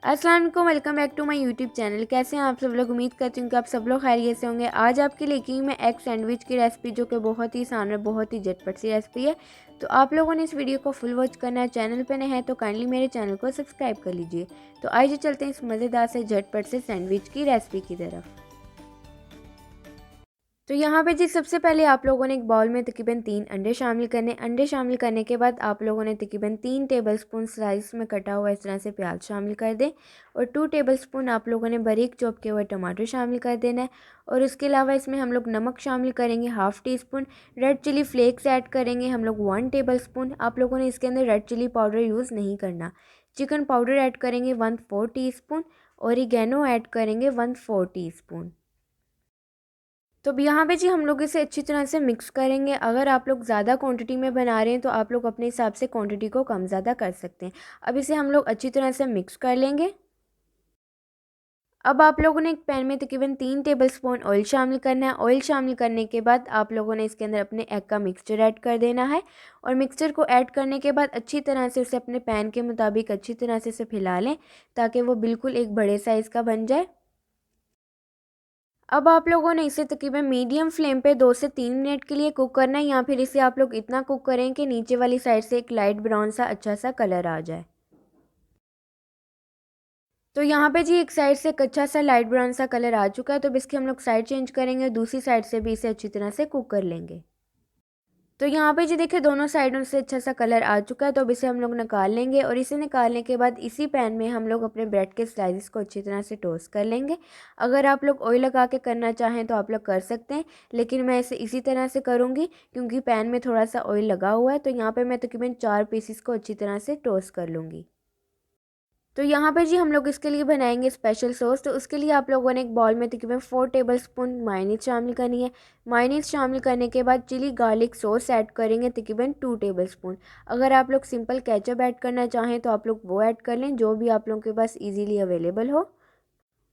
अस्सलाम वालेकुम, welcome back to my YouTube channel. कैसे हैं आप सब लोग? उम्मीद करती हूँ कि आप सब लोग खैरियत से होंगे। आज आपके लिए की मैं एग सैंडविच की रेसिपी, जो कि बहुत ही आसान और बहुत ही झटपट सी रेसिपी है। तो आप लोगों ने इस वीडियो को फुल वॉच करना है। चैनल पे नए हैं तो काइंडली मेरे चैनल को सब्सक्राइब कर लीजिए। तो आइए चलते हैं इस मज़ेदार से झटपट से सैंडविच की रेसिपी की तरफ। तो यहाँ पे जी सबसे पहले आप लोगों ने एक बाउल में तकरीबन 3 अंडे शामिल करने। अंडे शामिल करने के बाद आप लोगों ने तकरीबन 3 टेबलस्पून स्लाइस में कटा हुआ इस तरह से प्याज शामिल कर दें और 2 टेबलस्पून आप लोगों ने बारीक चॉप किए हुए टमाटर शामिल कर देना है। और उसके अलावा इसमें हम लोग नमक शामिल करेंगे ½ teaspoon, red chilli flakes add करेंगे हम लोग 1 टेबलस्पून। आप लोगों ने इसके अंदर रेड चिली पाउडर यूज़ नहीं करना। चिकन पाउडर ऐड करेंगे 1/4 टीस्पून, ओरिगेनो ऐड करेंगे 1/4 टीस्पून। तो अब यहाँ पे जी हम लोग इसे अच्छी तरह से मिक्स करेंगे। अगर आप लोग ज़्यादा क्वांटिटी में बना रहे हैं तो आप लोग अपने हिसाब से क्वांटिटी को कम ज़्यादा कर सकते हैं। अब इसे हम लोग अच्छी तरह से मिक्स कर लेंगे। अब आप लोगों ने एक पैन में तकरीबन 3 टेबलस्पून ऑयल शामिल करना है। ऑयल शामिल करने के बाद आप लोगों ने इसके अंदर अपने एग का मिक्सचर ऐड कर देना है और मिक्सचर को ऐड करने के बाद अच्छी तरह से उसे अपने पैन के मुताबिक अच्छी तरह से इसे फैला लें ताकि वो बिल्कुल एक बड़े साइज़ का बन जाए। अब आप लोगों ने इसे तकरीबन मीडियम फ्लेम पे 2 से 3 मिनट के लिए कुक करना है, या फिर इसे आप लोग इतना कुक करें कि नीचे वाली साइड से एक लाइट ब्राउन सा अच्छा सा कलर आ जाए। तो यहाँ पे जी एक साइड से एक अच्छा सा लाइट ब्राउन सा कलर आ चुका है, तो अब इसकी हम लोग साइड चेंज करेंगे और दूसरी साइड से भी इसे अच्छी तरह से कुक कर लेंगे। तो यहाँ पे जी देखिए दोनों साइडों से अच्छा सा कलर आ चुका है, तो अब इसे हम लोग निकाल लेंगे और इसे निकालने के बाद इसी पैन में हम लोग अपने ब्रेड के स्लाइसेस को अच्छी तरह से टोस्ट कर लेंगे। अगर आप लोग ऑयल लगा के करना चाहें तो आप लोग कर सकते हैं, लेकिन मैं इसे इसी तरह से करूँगी क्योंकि पैन में थोड़ा सा ऑयल लगा हुआ है। तो यहाँ पर मैं तकरीबन 4 पीसीस को अच्छी तरह से टोस्ट कर लूँगी। तो यहाँ पे जी हम लोग इसके लिए बनाएंगे स्पेशल सॉस। तो उसके लिए आप लोगों ने एक बॉल में तकरीबन 4 टेबलस्पून मायोनीज शामिल करनी है। मायोनीज शामिल करने के बाद चिली गार्लिक सॉस ऐड करेंगे तकरीबन 2 टेबलस्पून। अगर आप लोग सिंपल केचप ऐड करना चाहें तो आप लोग वो ऐड कर लें, जो भी आप लोगों के पास इजीली अवेलेबल हो।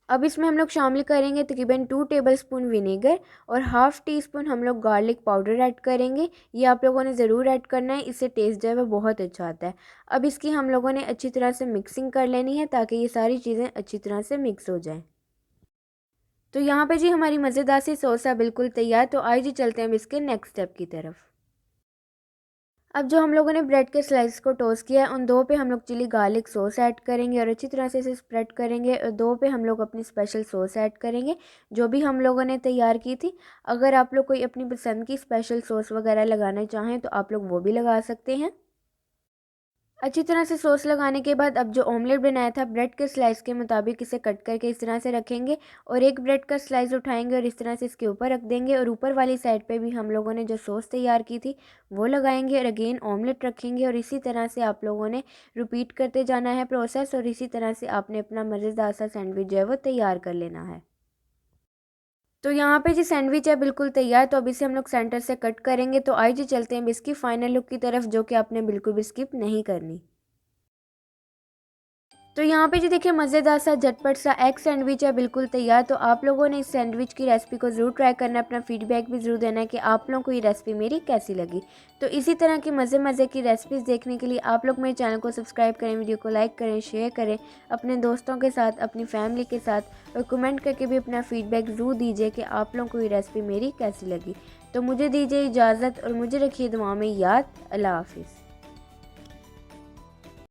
अब इसमें हम लोग शामिल करेंगे तकरीबन 2 टेबलस्पून विनेगर और ½ टीस्पून हम लोग गार्लिक पाउडर ऐड करेंगे। ये आप लोगों ने ज़रूर ऐड करना है, इससे टेस्ट जो है वो बहुत अच्छा आता है। अब इसकी हम लोगों ने अच्छी तरह से मिक्सिंग कर लेनी है ताकि ये सारी चीज़ें अच्छी तरह से मिक्स हो जाएं। तो यहाँ पे जी हमारी मज़ेदार सी सॉस है बिल्कुल तैयार। तो आइए जी चलते हैं अब इसके नेक्स्ट स्टेप की तरफ। अब जो हम लोगों ने ब्रेड के स्लाइस को टोस्ट किया है, उन दो पे हम लोग चिली गार्लिक सॉस ऐड करेंगे और अच्छी तरह से इसे स्प्रेड करेंगे और दो पे हम लोग अपनी स्पेशल सॉस ऐड करेंगे जो भी हम लोगों ने तैयार की थी। अगर आप लोग कोई अपनी पसंद की स्पेशल सॉस वगैरह लगाना चाहें तो आप लोग वो भी लगा सकते हैं। अच्छी तरह से सॉस लगाने के बाद अब जो ऑमलेट बनाया था ब्रेड के स्लाइस के मुताबिक इसे कट करके इस तरह से रखेंगे और एक ब्रेड का स्लाइस उठाएंगे और इस तरह से इसके ऊपर रख देंगे और ऊपर वाली साइड पे भी हम लोगों ने जो सॉस तैयार की थी वो लगाएंगे और अगेन ऑमलेट रखेंगे और इसी तरह से आप लोगों ने रिपीट करते जाना है प्रोसेस और इसी तरह से आपने अपना मज़ेदार सा सैंडविच जो है वो तैयार कर लेना है। तो यहाँ पे जी सैंडविच है बिल्कुल तैयार। तो अब इसे हम लोग सेंटर से कट करेंगे। तो आइए जी चलते हैं इसकी फाइनल लुक की तरफ, जो कि आपने बिल्कुल भी स्किप नहीं करनी। तो यहाँ पे जी देखिए मज़ेदार सा झटपट सा एग सैंडविच है बिल्कुल तैयार। तो आप लोगों ने इस सैंडविच की रेसिपी को ज़रूर ट्राई करना है, अपना फीडबैक भी ज़रूर देना है कि आप लोगों को ये रेसिपी मेरी कैसी लगी। तो इसी तरह की मज़े की रेसिपीज़ देखने के लिए आप लोग मेरे चैनल को सब्सक्राइब करें, वीडियो को लाइक करें, शेयर करें अपने दोस्तों के साथ, अपनी फैमिली के साथ और कमेंट करके भी अपना फीडबैक ज़रूर दीजिए कि आप लोगों को ये रेसिपी मेरी कैसी लगी। तो मुझे दीजिए इजाज़त और मुझे रखिए दुआ में याद। अल्लाह हाफिज़।